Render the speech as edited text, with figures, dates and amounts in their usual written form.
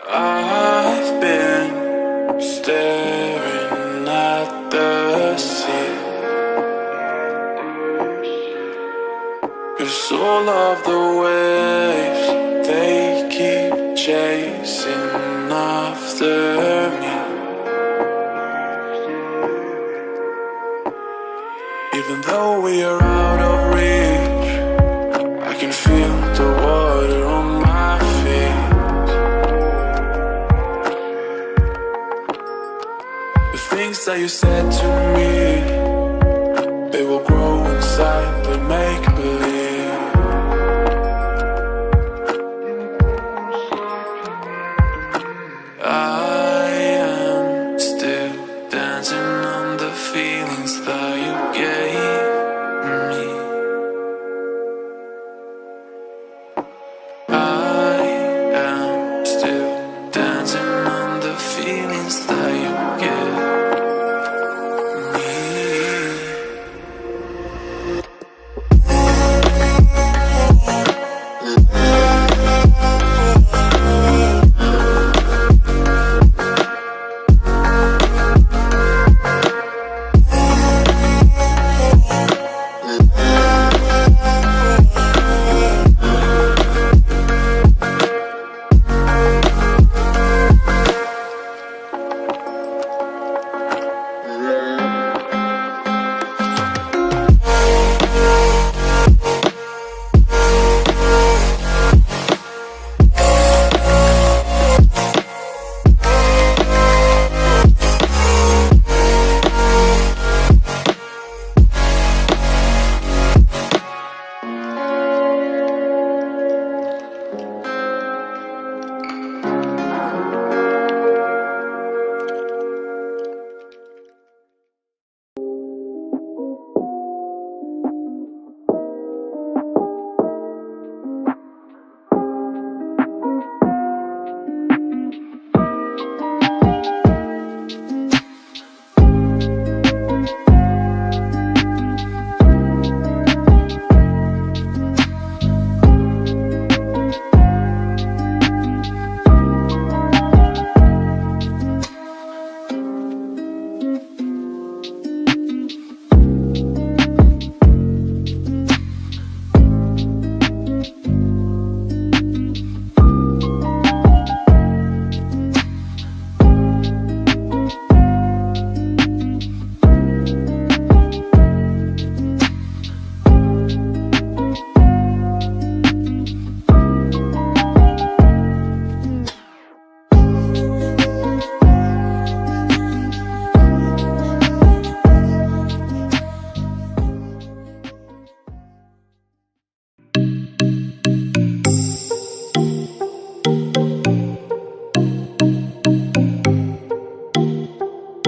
I've been staring at the sea, 'cause all of the waves, they keep chasing after me. Even though we are out of reach, I can feel the water on my feet. The things that you said to me, they will grow inside, they make believe. I